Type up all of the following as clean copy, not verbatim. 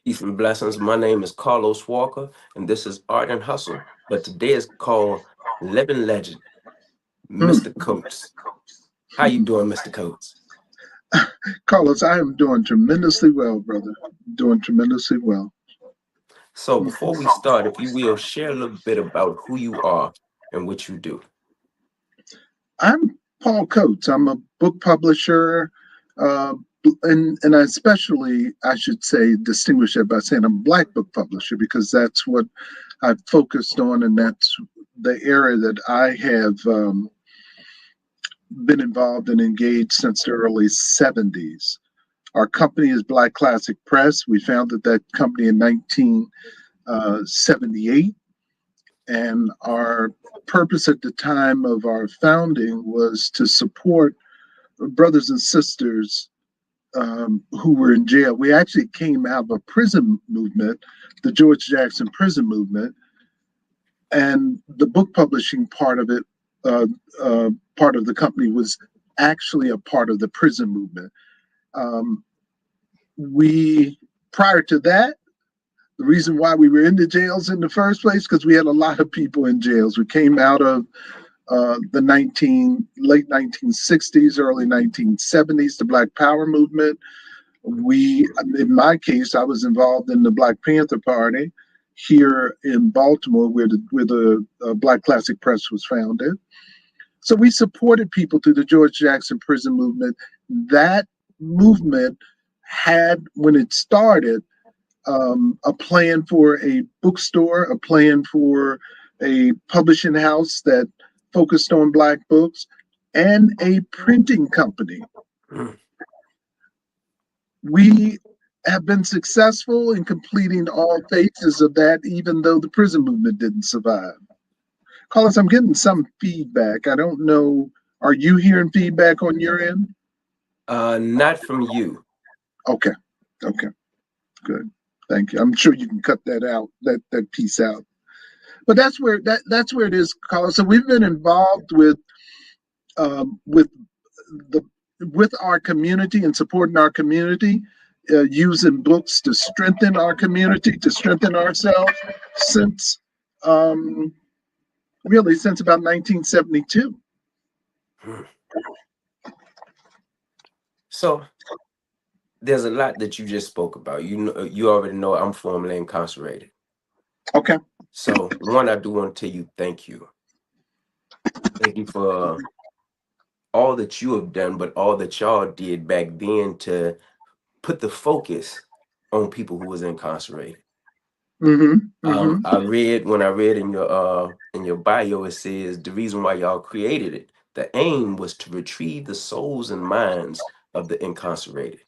Peace and blessings. My name is Carlos Walker, and this is Art and Hustle. But today is called Living Legend, Hmm. Mr. Coates. How you doing, Mr. Coates? Carlos, I am doing tremendously well, brother. Doing tremendously well. So before we start, if you will, share a little bit about who you are and what you do. I'm Paul Coates. I'm a book publisher, uh, and I especially, I should say, distinguish it by saying I'm a Black book publisher because that's what I've focused on, and that's the area that I have been involved and engaged since the early 70s. Our company is Black Classic Press. We founded that company in 1978. And our purpose at the time of our founding was to support brothers and sisters who were in jail. We actually came out of a prison movement, the George Jackson prison movement, and the book publishing uh, part of the company was actually a part of the prison movement. Um, we, prior to that, the reason why we were in the jails in the first place because we had a lot of people in jails. We came out of the late 1960s, early 1970s, the Black Power movement. In my case, I was involved in the Black Panther Party here in Baltimore, where the Black Classic Press was founded. So we supported people through the George Jackson prison movement. That movement had, when it started, a plan for a bookstore, a plan for a publishing house that focused on Black books, and a printing company. Mm. We have been successful in completing all phases of that, even though the prison movement didn't survive. Carlos, I'm getting some feedback. I don't know. Are you hearing feedback on your end? Not from you. Okay. Okay. Good. Thank you. I'm sure you can cut that out, that piece out. But that's where it is, Carlos. So we've been involved with the with our community and supporting our community, using books to strengthen our community, to strengthen ourselves since um, really since about 1972. Mm. So there's a lot that you just spoke about. You already know I'm formerly incarcerated. Okay. So one, I do want to tell you thank you. Thank you for all that you have done, but all that y'all did back then to put the focus on people who was incarcerated. Mm-hmm. Mm-hmm. I read in your bio, it says the reason why y'all created it, the aim was to retrieve the souls and minds of the incarcerated.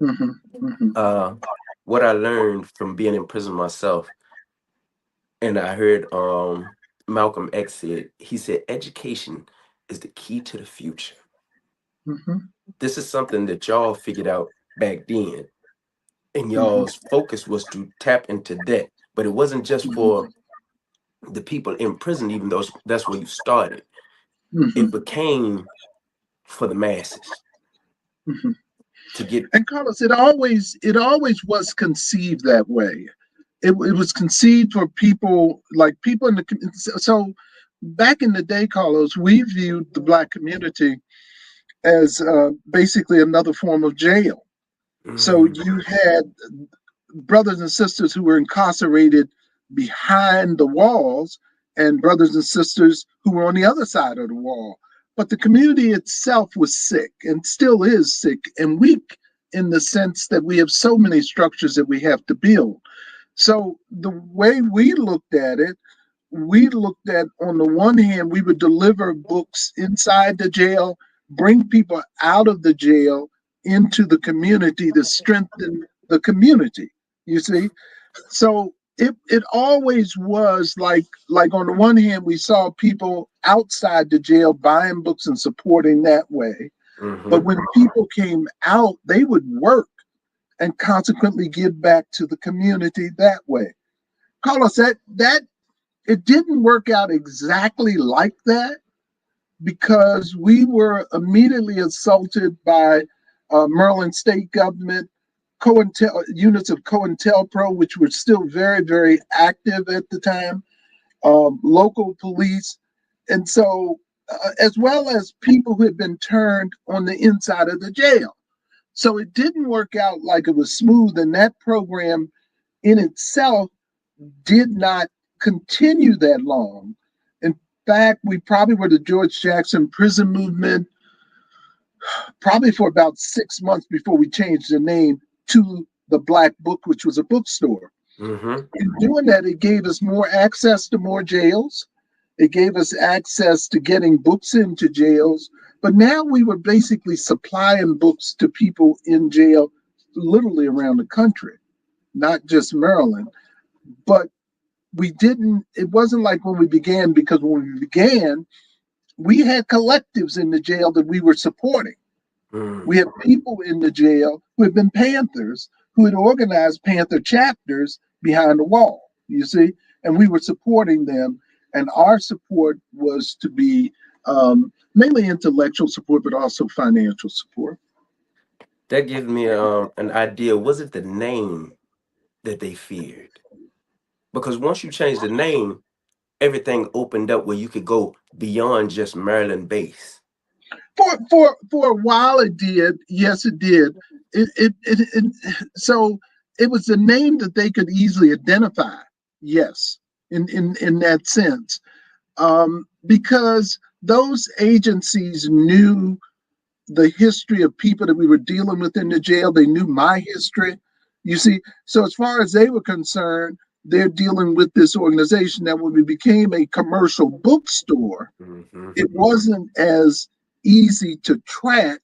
Mm-hmm. Mm-hmm. Uh, what I learned from being in prison myself, and I heard Malcolm X said, he said, education is the key to the future. Mm-hmm. This is something that y'all figured out back then, and Mm-hmm. y'all's focus was to tap into that. But it wasn't just for the people in prison, even though that's where you started. Mm-hmm. It became for the masses Mm-hmm. to get. And Carlos, it always was conceived that way. It was conceived for people like people in the so back in the day, Carlos, we viewed the Black community as basically another form of jail. So Mhm, you had brothers and sisters who were incarcerated behind the walls and brothers and sisters who were on the other side of the wall. But the community itself was sick and still is sick and weak in the sense that we have so many structures that we have to build. So the way we looked at it, we looked at, on the one hand, we would deliver books inside the jail, bring people out of the jail into the community to strengthen the community. You see, so it always was like on the one hand we saw people outside the jail buying books and supporting that way, but mhm, when people came out, they would work and consequently give back to the community that way. Carlos, that it didn't work out exactly like that because we were immediately assaulted by Maryland state government COINTEL units of COINTELPRO, which were still very, very active at the time, local police, and so as well as people who had been turned on the inside of the jail. So it didn't work out like it was smooth, and that program in itself did not continue that long. In fact, we probably were the George Jackson prison movement probably for about 6 months before we changed the name to the Black Book, which was a bookstore. Mm-hmm. In doing that, it gave us more access to more jails. It gave us access to getting books into jails. But now we were basically supplying books to people in jail literally around the country, not just Maryland. But we didn't, it wasn't like when we began, because when we began, we had collectives in the jail that we were supporting. Mm. We had people in the jail who had been Panthers, who had organized Panther chapters behind the wall, you see, and we were supporting them. And our support was to be mainly intellectual support, but also financial support. That gives me an idea. Was it the name that they feared? Because once you change the name, everything opened up where you could go beyond just Maryland base. For a while, it did. Yes, it did. So it was a name that they could easily identify. Yes, in that sense, because those agencies knew the history of people that we were dealing with in the jail. They knew my history. You see, so as far as they were concerned, they're dealing with this organization. That when we became a commercial bookstore, Mm-hmm. it wasn't as easy to track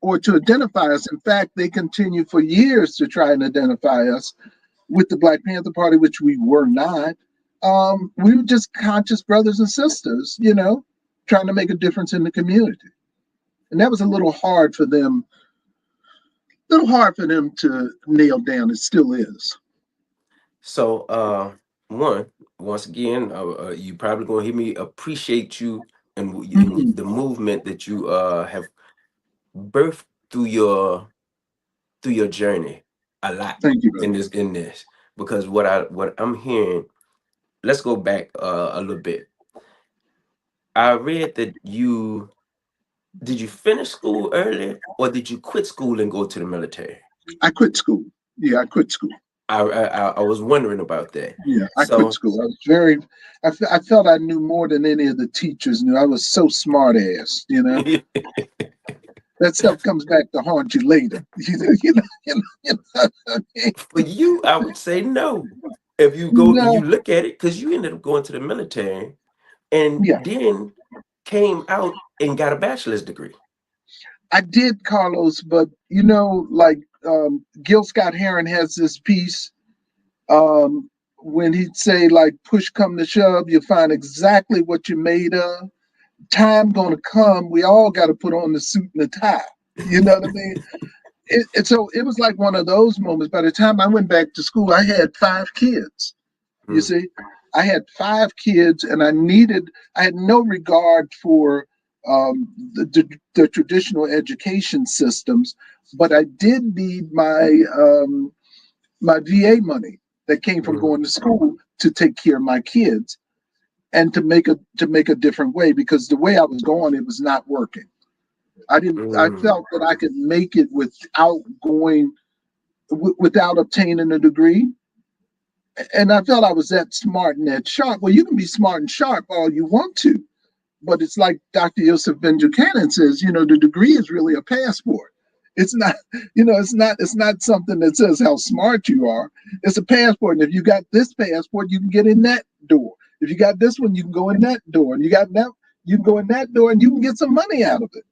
or to identify us. In fact, they continued for years to try and identify us with the Black Panther Party, which we were not. We were just conscious brothers and sisters, trying to make a difference in the community. And that was a little hard for them to nail down. It still is. So, one, once again, you probably gonna hear me appreciate you and Mhm. the movement that you have birthed through your journey a lot Thank you, brother. in this, because what I'm hearing. Let's go back a little bit. I read that you did you finish school early or did you quit school and go to the military? I quit school. Yeah, I quit school. I was wondering about that. Yeah, I quit So school. I was very, I felt I knew more than any of the teachers knew. I was so smart ass. That stuff comes back to haunt you later. What I mean? for you, I would say no. If you go and No, you look at it, because you ended up going to the military and yeah, then came out and got a bachelor's degree. I did, Carlos, but like Gil Scott Heron has this piece when he'd say, like, push come to shove, you find exactly what you're made of. Time gonna come, we all got to put on the suit and the tie. You know what I mean? So it was like one of those moments. By the time I went back to school, I had 5 kids. You Mm, see, I had 5 kids, and I had no regard for the traditional education systems, but I did need my VA money that came from mm, going to school to take care of my kids and to make a different way, because the way I was going, it was not working. I mm, felt that I could make it without going without obtaining a degree, and I felt I was that smart and that sharp. Well, you can be smart and sharp all you want to, but it's like Dr. Yosef Ben Buchanan says, the degree is really a passport. It's not, it's not something that says how smart you are. It's a passport. And if you got this passport, you can get in that door. If you got this one, you can go in that door. And you got that, you can go in that door and you can get some money out of it.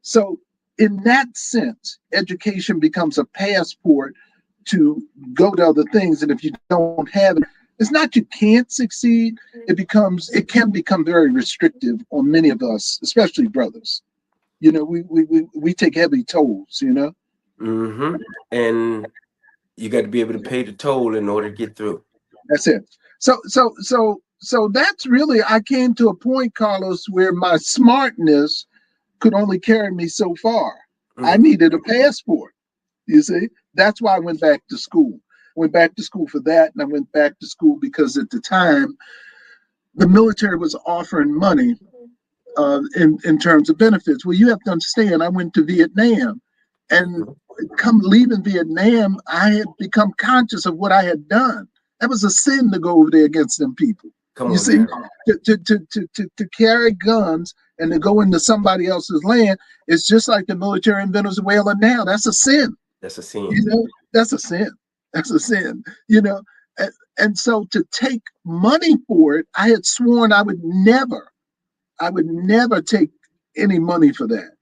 So in that sense, education becomes a passport to go to other things. And if you don't have it, it's not you can't succeed. It can become very restrictive on many of us, especially brothers. We take heavy tolls. mm-hmm. And you got to be able to pay the toll in order to get through. That's it. So that's really, I came to a point, Carlos, where my smartness could only carry me so far. I Mm, needed a passport. You see, that's why I went back to school. Went back to school for that, and I went back to school because at the time the military was offering money in terms of benefits. Well, you have to understand, I went to Vietnam, and Mhm. come leaving Vietnam, I had become conscious of what I had done. That was a sin to go over there against them people. Come You on see, now. to carry guns and to go into somebody else's land, it's just like the military in Venezuela now. That's a sin. That's a sin. You know, that's a sin. That's a sin. You know, and so to take money for it, I had sworn I would never take any money for that.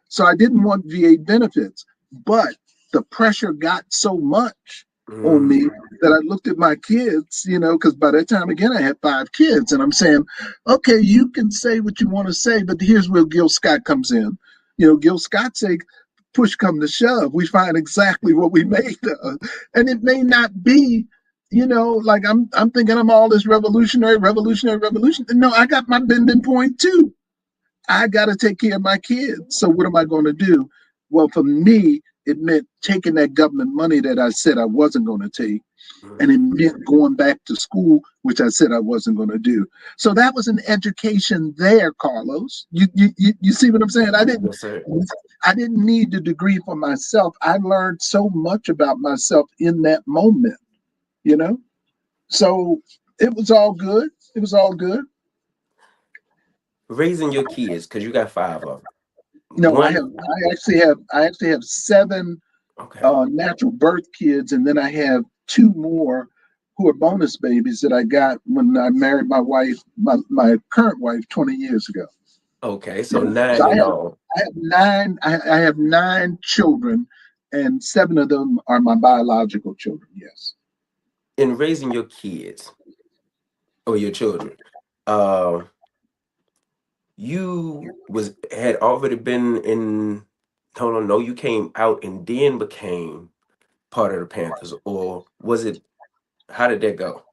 So I didn't want VA benefits, but the pressure got so much on me Mm. that I looked at my kids, you know, because by that time again I had 5 kids, and I'm saying, okay, you can say what you want to say, but here's where Gil Scott comes in. You know, Gil Scott said, "Push come to shove, we find exactly what we made of," and it may not be. You know, like I'm thinking I'm all this revolution. No, I got my bending point too. I got to take care of my kids. So what am I going to do? Well, for me, it meant taking that government money that I said I wasn't going to take, and it Mhm. meant going back to school, which I said I wasn't going to do. So that was an education there, Carlos. You see what I'm saying? Yes, sir. I didn't need the degree for myself. I learned so much about myself in that moment, you know. So it was all good. It was all good. Raising your kids, because you got 5 of them. No, One, I actually have 7 okay. natural birth kids, and then I have 2 more who are bonus babies that I got when I married my wife, my current wife, 20 years ago. Okay, so You know, so 9 in all. I have 9. I have 9 children, and 7 of them are my biological children. Yes. In raising your kids or your children, uh, you was had already been in, hold on, no, you came out and then became part of the Panthers, or was it, how did that go?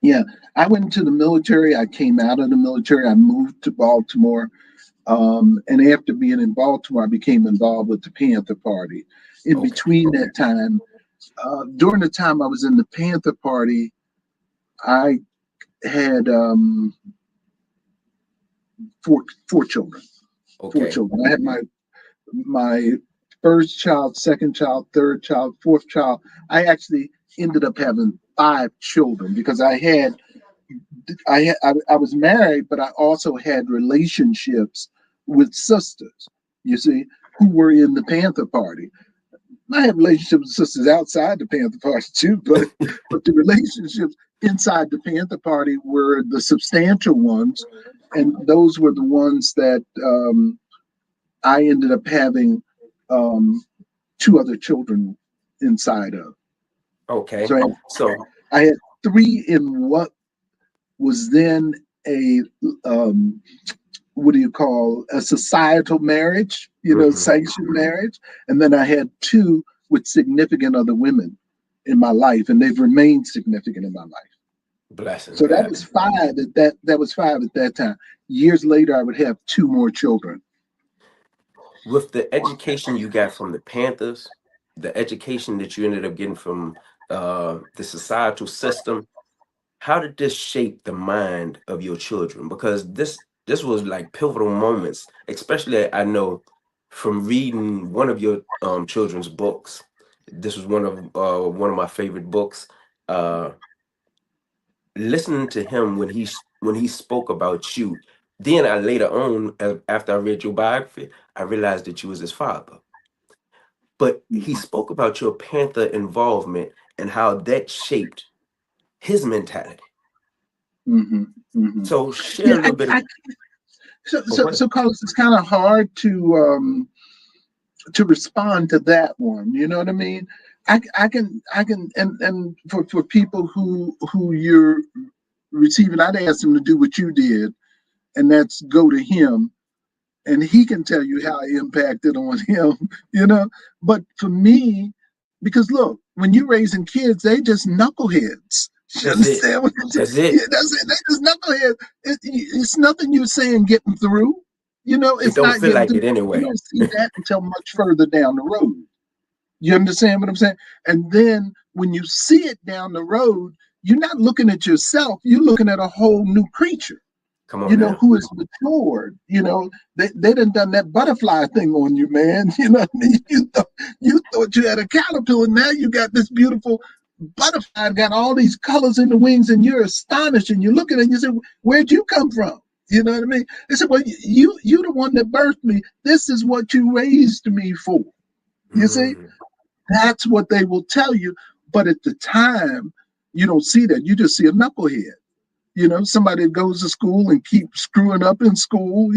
Yeah. I went into the military. I came out of the military. I moved to Baltimore. And after being in Baltimore, I became involved with the Panther Party. In Okay. between that time, during the time I was in the Panther Party, I had four children. Four Okay. children. I had my first child, second child, third child, fourth child. I actually ended up having 5 children because I was married, but I also had relationships with sisters. You see, who were in the Panther Party. I have relationships with sisters outside the Panther Party too, but the relationships inside the Panther Party were the substantial ones, and those were the ones that I ended up having um, 2 other children inside of. Okay. So So, I had 3 in what was then a um, what do you call a societal marriage, you know, mhm, sanctioned marriage, and then I had 2 with significant other women in my life, and they've remained significant in my life. blessings, So that man. was 5 at that was 5 at that time. Years later, I would have 2 more children. With the education you got from the Panthers, the education that you ended up getting from the societal system, how did this shape the mind of your children? Because this was like pivotal moments, especially I know from reading one of your children's books. This was one of my favorite books. Uh, Listening to him when he spoke about you. Then I later on, after I read your biography, I realized that you was his father. But he spoke about your Panther involvement and how that shaped his mentality. Mm-hmm, mm-hmm. So share a Yeah, little bit of, oh, go ahead. so Carlos, it's kind of hard to respond to that one. You know what I mean? I can, and for people who you're receiving, I'd ask them to do what you did, and that's go to him, and he can tell you how it impacted on him. You know, but for me, because look, when you're raising kids, they just knuckleheads. You That's it. understand what I'm saying? That's Yeah, it. that's it. They just knuckleheads. It's nothing you're saying getting through. You know, It it's don't not feel getting like through. it You anyway. don't see that until much further down the road. You understand what I'm saying? And then when you see it down the road, you're not looking at yourself, you're looking at a whole new creature, Come on now. who is matured. They done that butterfly thing on you, man. You know what I mean? You thought you had a caterpillar, now you got this beautiful butterfly, got all these colors in the wings, and you're astonished, and you're looking and you say, where'd you come from? You know what I mean? They said, well, you the one that birthed me. This is what you raised me for. You see? Mm. That's what they will tell you. But at the time, you don't see that. You just see a knucklehead. Somebody that goes to school and keeps screwing up in school,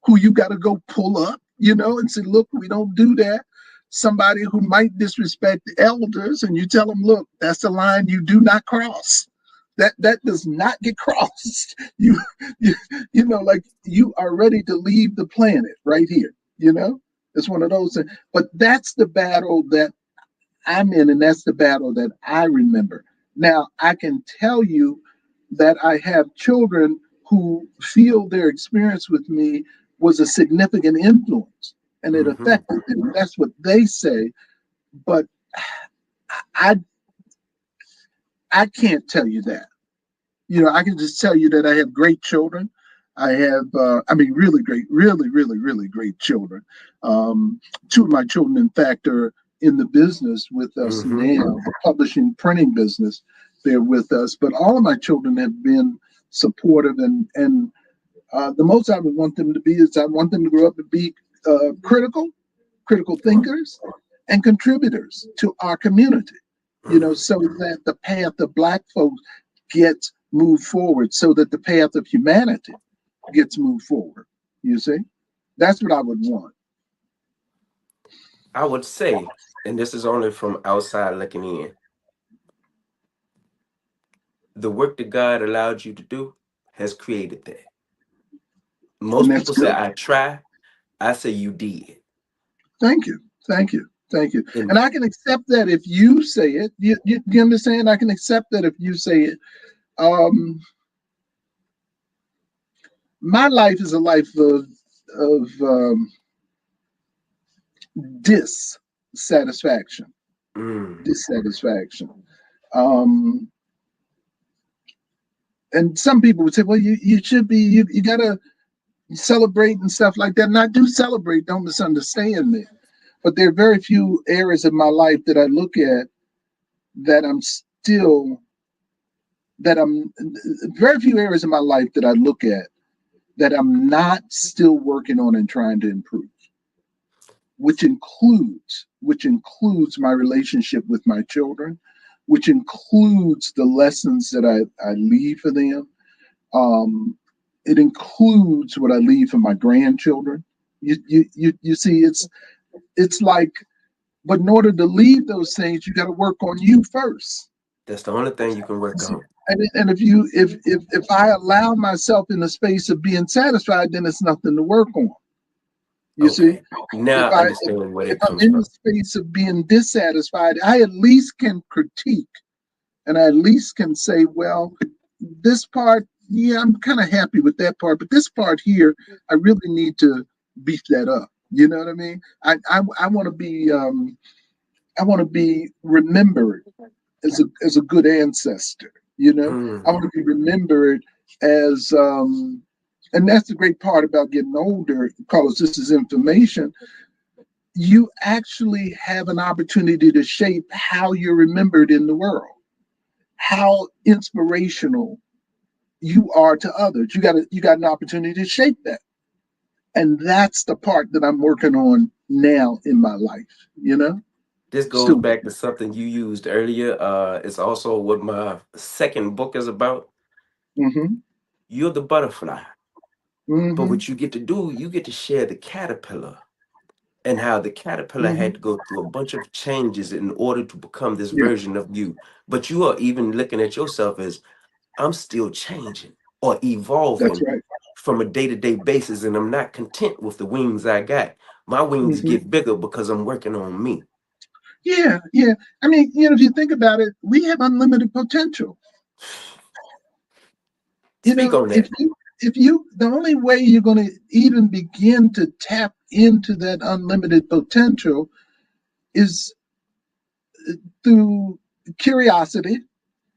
who you got to go pull up, and say, look, we don't do that. Somebody who might disrespect the elders, and you tell them, look, that's the line you do not cross. That does not get crossed. You like you are ready to leave the planet right here. It's one of those things. But that's the battle that I'm in, and that's the battle that I remember. Now, I can tell you that I have children who feel their experience with me was a significant influence and it Mm-hmm. affected them. That's what they say. But I I can't tell you that. I can just tell you that I have great children. I have, really great, really, really, really great children. Two of my children, in fact, are in the business with us Mm-hmm. now, the publishing printing business. They're with us, but all of my children have been supportive, and the most I would want them to be is I want them to grow up and be critical Come on. thinkers, and contributors to our community. Mm. So that the path of Black folks gets moved forward, so that the path of humanity gets moved forward. You see, that's what I would want. I would say, and this is only from outside looking in, the work that God allowed you to do has created that. And Most that's people say, good. I try. I say you did. Thank you. Thank you. Thank you. And And I can accept that if you say it. You understand? I can accept that if you say it. Um, my life is a life of dissatisfaction. mm, Dissatisfaction. Um, and some people would say, well, you should be, you got to celebrate and stuff like that. And I do celebrate, don't misunderstand me. But there are very few areas of my life that I look at that I'm still, that I'm, very few areas of my life that I look at that I'm not still working on and trying to improve, which includes my relationship with my children, which includes the lessons that I leave for them. It includes what I leave for my grandchildren. You see, it's like, but in order to leave those things, you got to work on you first. that's the only thing you can You work see, on. and if I allow myself in the space of being satisfied, then it's nothing to work on. You see, Okay. Now if I I if, understand where if that I'm comes in the from. space of being dissatisfied, I at least can critique, and I at least can say, well, this part, yeah, I'm kind of happy with that part, but this part here, I really need to beef that up. You know what I mean? I want to be remembered as a good ancestor. I want Mm, to be remembered as and that's the great part about getting older, because this is information. You actually have an opportunity to shape how you're remembered in the world, how inspirational you are to others. You got an opportunity to shape that. And that's the part that I'm working on now in my life, this goes still. back to something you used earlier. It's also what my second book is about. Mm-hmm. You're the butterfly. But Mm-hmm. what you get to do, you get to share the caterpillar and how the caterpillar had to Mm-hmm. go through a bunch of changes in order to become this Yeah, version of you. But you are even looking at yourself as I'm still changing or that's evolving right. from a day-to-day basis, and I'm not content with the wings I got. My wings Mm-hmm. get bigger because I'm working on me. Yeah, yeah. I mean, if you think about it, we have unlimited potential. Speak on If that. the only way you're going to even begin to tap into that unlimited potential is through curiosity,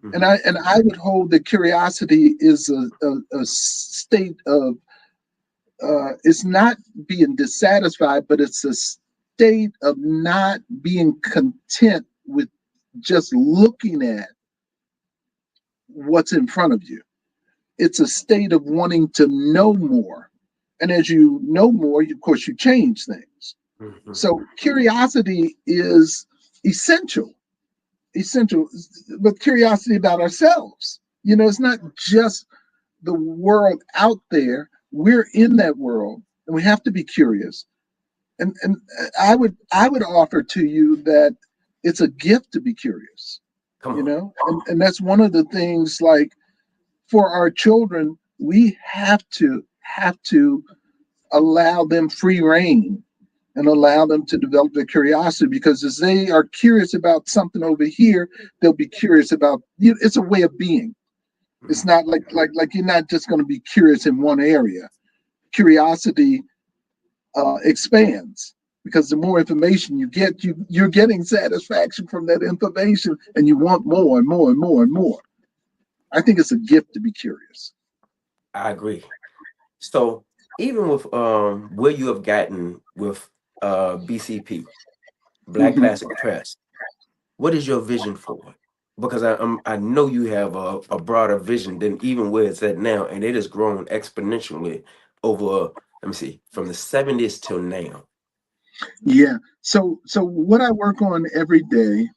and Hmm. I would hold that curiosity is a state of it's not being dissatisfied, but it's a state of not being content with just looking at what's in front of you. It's a state of wanting to know more. And as you know more, of course, you change things. Hmm. So curiosity is essential, essential, but curiosity about ourselves. It's not just the world out there. We're in that world, and we have to be curious. And I would offer to you that it's a gift to be curious. Come on. And that's one of the things, like, for our children, we have to allow them free reign and allow them to develop their curiosity, because as they are curious about something over here, they'll be curious about it's a way of being. It's Mhm. not like you're not just going to be curious in one area. Curiosity expands, because the more information you get, you're getting satisfaction from that information, and you want more and more and more and more. I think it's a gift to be curious. I agree. So even with where you have gotten with BCP, Black Mhm. Classic Press, what is your vision for it? Because I know you have a broader vision than even where it's at now, and it has grown exponentially over. Let me see, from the '70s till now. Yeah. So what I work on every day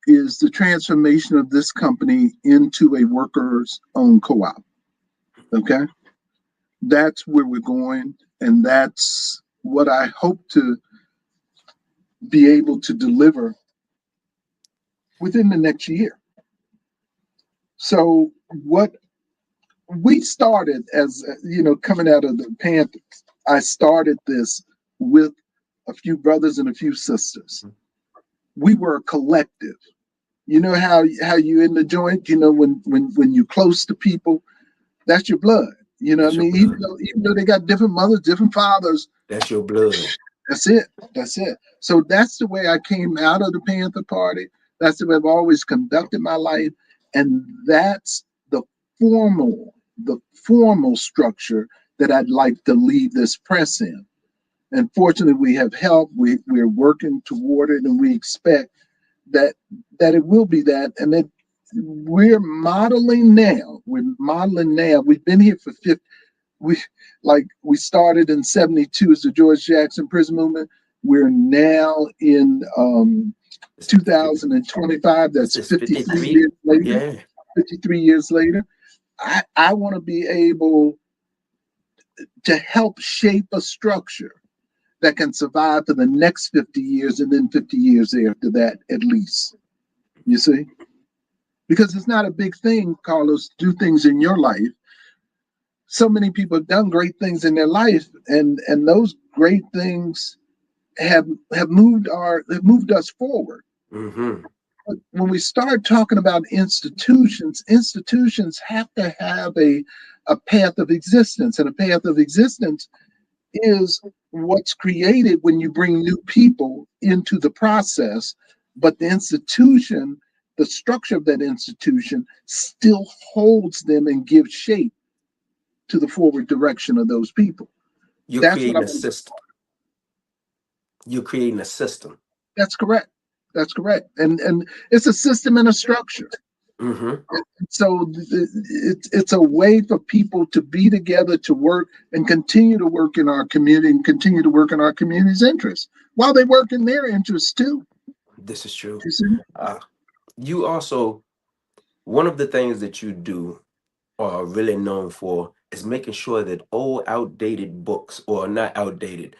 is the transformation of this company into a workers owned co-op. Okay. That's where we're going. And that's what I hope to be able to deliver within the next year. So what we started as, coming out of the Panthers, I started this with a few brothers and a few sisters. We were a collective. You know how you in the joint, when you're close to people, that's your blood. You know what That's I your mean? blood. Even though they got different mothers, different fathers, That's your blood. that's it. That's it. So that's the way I came out of the Panther Party. That's the way I've always conducted my life. And that's the the formal structure that I'd like to leave this press in. And fortunately, we have help. We're working toward it, and we expect that it will be that, and that we're modeling now. We're modeling now. We've been here for 50. We started in '72 as the George Jackson Prison Movement. We're now in It's 2025. this That's is 53 53. years later. Yeah. 53 years later. I want to be able to help shape a structure that can survive for the next 50 years, and then 50 years after that, at least. You see? Because it's not a big thing, Carlos, to do things in your life. So many people have done great things in their life, and those great things have moved us forward. Hmm. But when we start talking about institutions have to have a path of existence, and a path of existence is what's created when you bring new people into the process. But the structure of that institution still holds them and gives shape to the forward direction of those people. You're That's what creating I'm. a system. You're creating a system. That's correct. That's correct. And it's a system and a structure. Hmm. So it's a way for people to be together, to work, and continue to work in our community, and continue to work in our community's interests while they work in their interests too. This is true. You see? Uh, you also, one of the things that you do are really known for is making sure that old outdated books, or not outdated,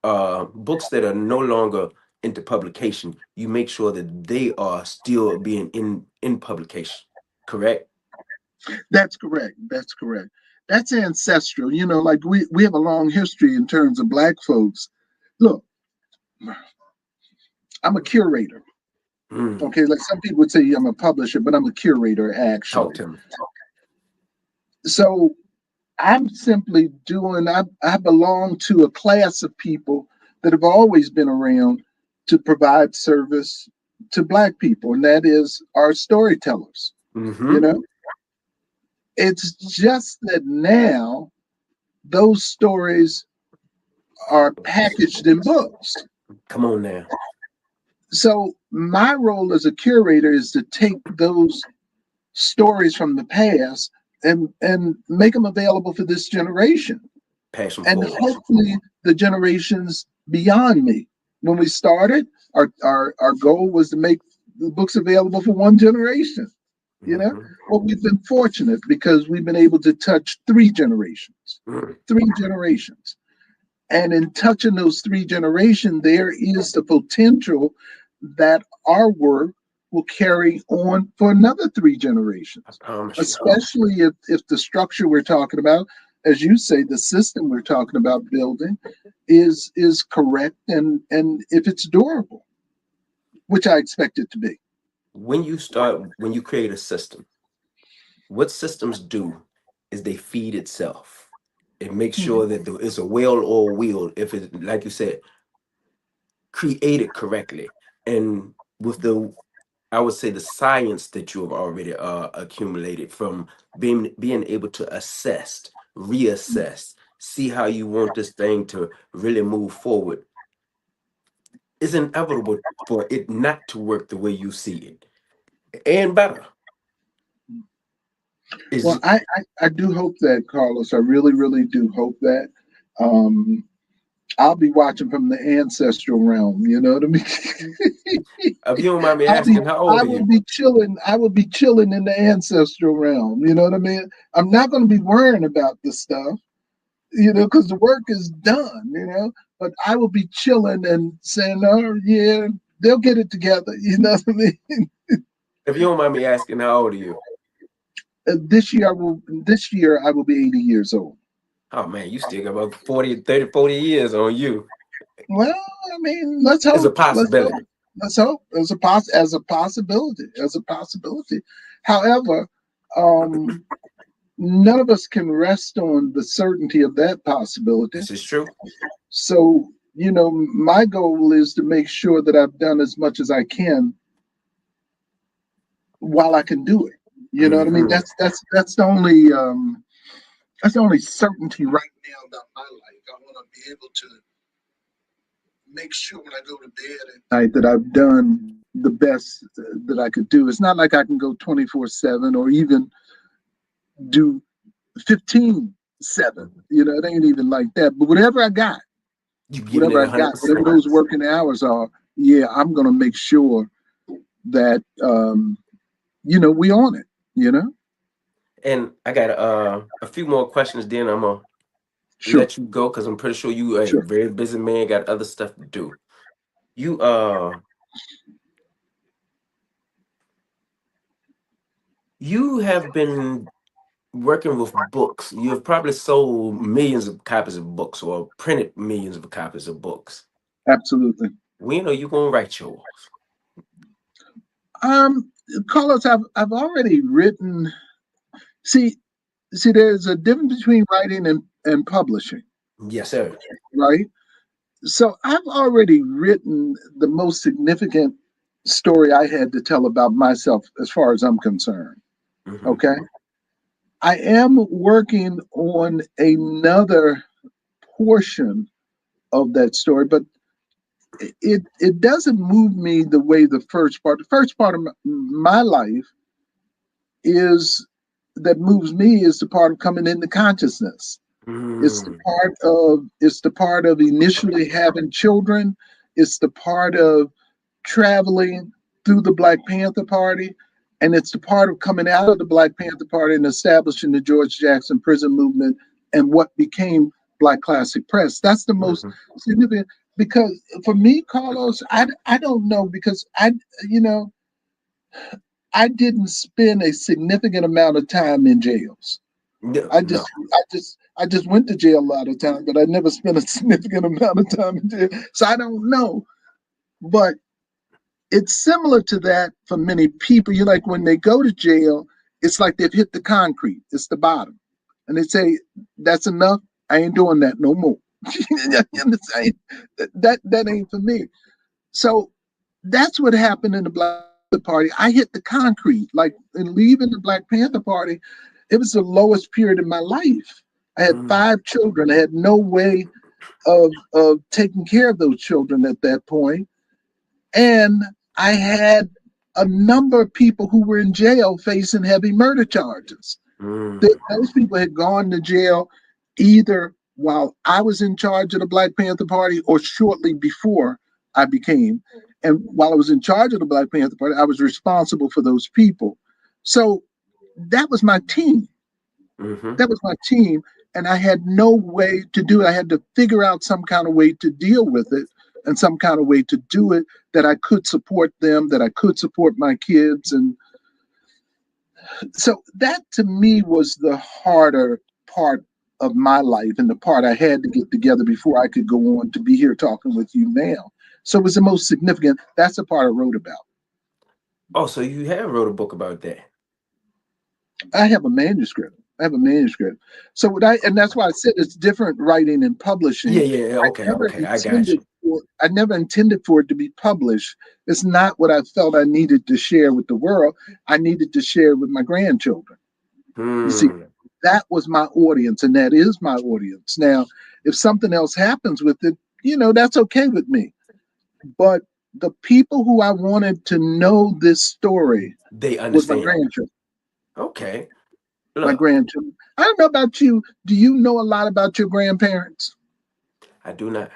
books that are no longer into publication, you make sure that they are still being in publication. Correct? That's correct. That's correct. That's ancestral. Like we have a long history in terms of Black folks. Look, I'm a curator. Mm. Okay, like some people would say I'm a publisher, but I'm a curator Talk actually. to me. So I'm simply doing. I belong to a class of people that have always been around to provide service, to Black people, and that is our storytellers. You Mm-hmm. know, it's just that now those stories are packaged in books. Come on now. So my role as a curator is to take those stories from the past and make them available for this generation, Passion and forward. hopefully the generations beyond me. When we started, our goal was to make the books available for one generation. You know, Mm-hmm. well, we've been fortunate because we've been able to touch Mm. three generations. And in touching those three generations, there is the potential that our work will carry on for another three I generations, promise you. especially if the structure we're talking about, as you say, the system we're talking about building is correct and if it's durable, which I expect it to be. When you create a system, what systems do is they feed itself. It makes sure that it's a well-oiled wheel. If it, like you said, created correctly, and with the, I would say, the science that you have already accumulated from being able to assess, reassess, see how you want this thing to really move forward, is inevitable for it not to work the way you see it, and better. Well, Is I do hope that, Carlos. I really, really do hope that. Um, I'll be watching from the ancestral realm. You know what I mean? if you don't mind me I'll be, asking, how I old are will you? be chilling. I will be chilling in the ancestral realm. You know what I mean? I'm not going to be worrying about this stuff. You know, because the work is done. You know, but I will be chilling and saying, "Oh yeah, they'll get it together." You know what I mean? If you don't mind me asking, how old are you? This year, I will. This year, I will be 80 years old. Oh man, you still got about 40, 30, 40 years on you. Well, I mean, let's It's a hope. Let's hope. possibility. Let's hope. As a possibility. As a possibility. However, um, none of us can rest on the certainty of that possibility. This is true. So, you know, my goal is to make sure that I've done as much as I can while I can do it. You know what I mean? Hmm. That's the only certainty right now about my life. I want to be able to make sure when I go to bed at night that I've done the best that I could do. It's not like I can go 24/7 or even do 15/7. You know, it ain't even like that. But You giving it 100%. whatever those working hours are, yeah, I'm gonna make sure that you know, we on it. You know, And I got a few more questions. Then I'm gonna sure, let you go because I'm pretty sure you are a sure. very busy man. Got other stuff to do. You you have been working with books. You have probably sold millions of copies of books or printed millions of copies of books. Absolutely. When are you gonna write yours? Um, Carlos, I've already written. See, there's a difference between writing and publishing, Yes, sir. right? So I've already written the most significant story I had to tell about myself as far as I'm concerned. Hmm. Okay. I am working on another portion of that story, but it doesn't move me the way the first part. The first part of my life is that moves me is the part of coming into consciousness. Mm. It's the part of initially having children. It's the part of traveling through the Black Panther Party, and it's the part of coming out of the Black Panther Party and establishing the George Jackson prison movement and what became Black Classic Press. That's the most Hmm. significant because for me, Carlos, I don't know because you know I didn't spend a significant amount of time in jails. No, I just no. I just went to jail a lot of times, but I never spent a significant amount of time in jail. So I don't know. But it's similar to that for many people. You like when they go to jail, it's like they've hit the concrete. It's the bottom. And they say, that's enough. I ain't doing that no more. You understand? That ain't for me. So that's what happened in the Black Panther Party. I hit the concrete. Like in leaving the Black Panther Party, it was the lowest period in my life. I had Mm, 5 children. I had no way of taking care of those children at that point. And I had a number of people who were in jail facing heavy murder charges. mm, Those people had gone to jail either while I was in charge of the Black Panther Party or shortly before I became. And while I was in charge of the Black Panther Party, I was responsible for those people. So that was my team. mm-hmm. That was my team. And I had no way to do it. I had to figure out some kind of way to deal with it and some kind of way to do it that I could support them, that I could support my kids. And so that to me was the harder part of my life and the part I had to get together before I could go on to be here talking with you now. So it was the most significant. That's the part I wrote about. Oh, so you have wrote a book about that? I have a manuscript. I have a manuscript. So what and that's why I said it's different writing and Yeah, publishing. yeah, yeah. Okay, okay. I got you. I never intended for it to be published. It's not what I felt I needed to share with the world. I needed to share with my grandchildren. You see, Hmm. that was my audience, and that is my audience. Now, if something else happens with it, that's okay with me. But the people who I wanted to know this story They was my understand. grandchildren. Okay. My Look, grandchildren. I don't know about you. Do you know a lot about your grandparents? I do not.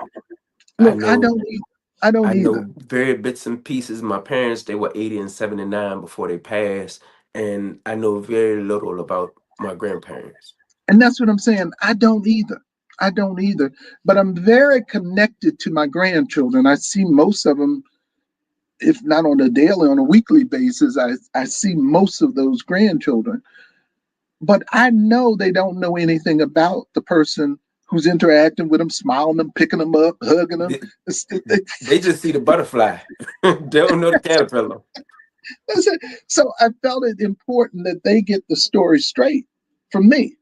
I Look, I know. don't. I don't I either. know very bits and pieces. My parents, they were 80 and 79 before they passed, and I know very little about my grandparents. And that's what I'm saying. I don't either. I don't either. But I'm very connected to my grandchildren. I see most of them, if not on a daily, on a weekly basis. I see most of those grandchildren. But I know they don't know anything about the person who's interacting with them, smiling them, picking them up, hugging them. They, they just see the butterfly. They don't know the caterpillar. So I felt it important that they get the story straight from me.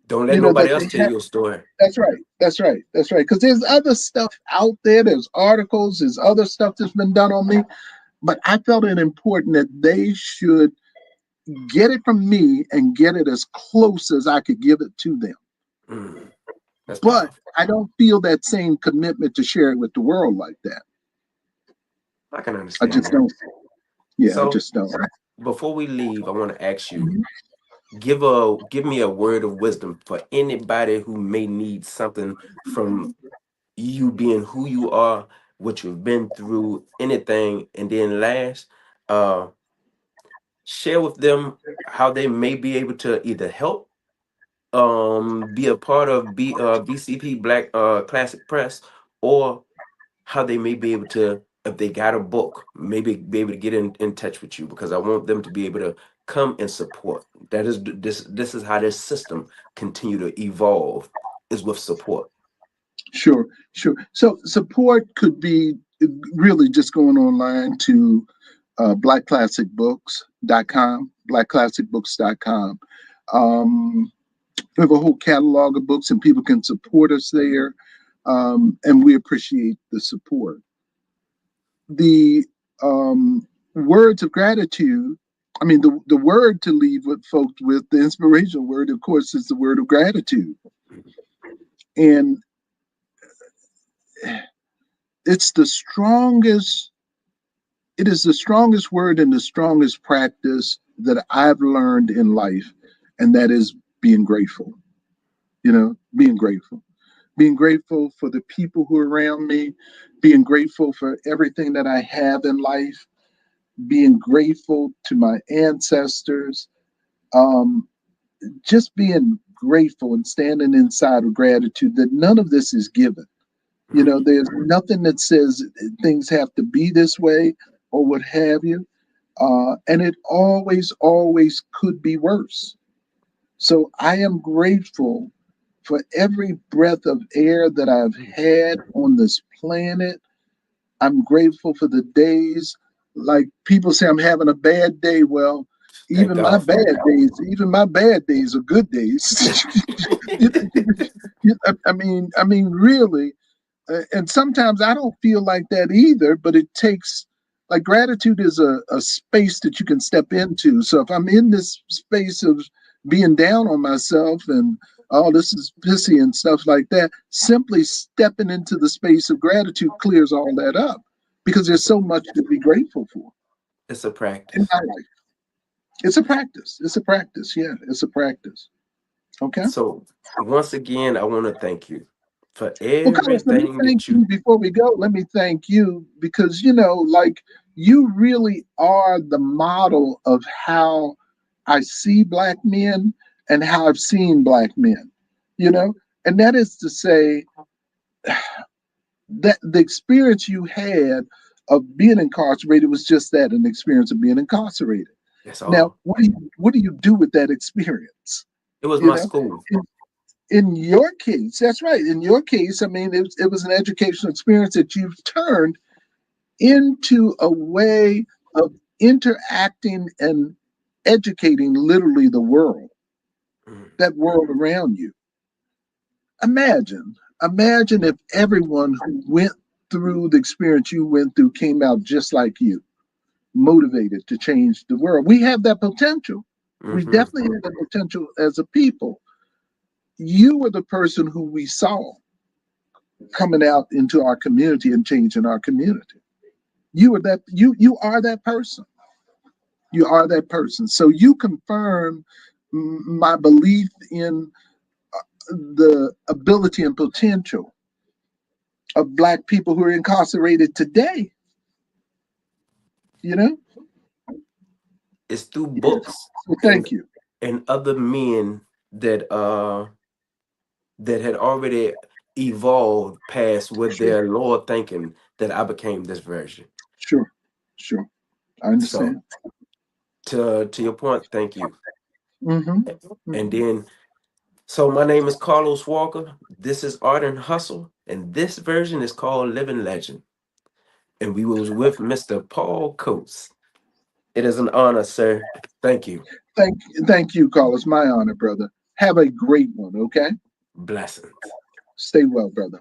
Don't let nobody That else they tell have. your story. That's right. That's right. That's right. Because there's other stuff out there. There's articles. There's other stuff that's been done on me. But I felt it important that they should get it from me and get it as close as I could give it to them. Mm, that's But powerful. I don't feel that same commitment to share it with the world like that. I can I understand just that. don't. Yeah, I So just don't. before we leave, I want to ask you, Mhm. give me a word of wisdom for anybody who may need something from you being who you are, what you've been through, anything, and then last, uh, share with them how they may be able to either help, be a part of BCP Black Classic Press, or how they may be able to, if they got a book, maybe be able to get in touch with you, because I want them to be able to come and support. That is this is how this system continue to evolve, is with support. Sure, sure. So support could be really just going online to blackclassicbooks.com, blackclassicbooks.com. We have a whole catalog of books, and people can support us there, and we appreciate the support. The words of gratitude. I mean, the word to leave with folks with, the inspirational word, of course, is the word of gratitude, and it's the strongest. It is the strongest word and the strongest practice that I've learned in life, and that is being grateful. Being grateful. Being grateful for the people who are around me, being grateful for everything that I have in life, being grateful to my ancestors, um, just being grateful and standing inside of gratitude that none of this is given. Mhm. There's nothing that says things have to be this way or what have you. And it always, always could be worse. So I am grateful for every breath of air that I've had on this planet. I'm grateful for the days. Like people say, I'm having a bad day. Well, Thank God for it. even my bad days are good days. I mean, really. And sometimes I don't feel like that either. But it takes Like gratitude is a space that you can step into. So if I'm in this space of being down on myself and oh, this is pissy and stuff like that, simply stepping into the space of gratitude clears all that up because there's It's a so much to be grateful for it's a in practice. my life. It's a practice. It's a practice. Yeah, it's a practice. Okay. So once again, I want to thank you for Well, Carlos, let me everything thank that you. you before we go. Let me thank you because, like you really are the model of how I see Black men and how I've seen Black men, you know? And that is to say that the experience you had of being incarcerated was just that, an experience of being incarcerated. That's Now, all. what do you do with that experience? It was You my know? school. In your case, that's right. In your case, I mean, it was an educational experience that you've turned into a way of interacting and educating literally the world, Mm. that world around you. Imagine if everyone who went through the experience you went through came out just like you, motivated to change the world. We have that potential. We Mm-hmm. definitely have that potential as a people. You were the person who we saw coming out into our community and changing our community. You are that person. You are that person. So you confirm my belief in the ability and potential of Black people who are incarcerated today. You know. It's through Yes. books So thank you. and other men that that had already evolved past what Sure. their Lord thinking that I became this version. Sure. Sure. I So understand. to your point, thank you. Mm-hmm. And Mm-hmm. then so my name is Carlos Walker. This is Art and Hustle, and this version is called Living Legend. And we was with Mr. Paul Coates. It is an honor, sir. Thank you. Thank you, Carlos. My honor, brother. Have a great one. Okay. Blessings. Stay well, brother.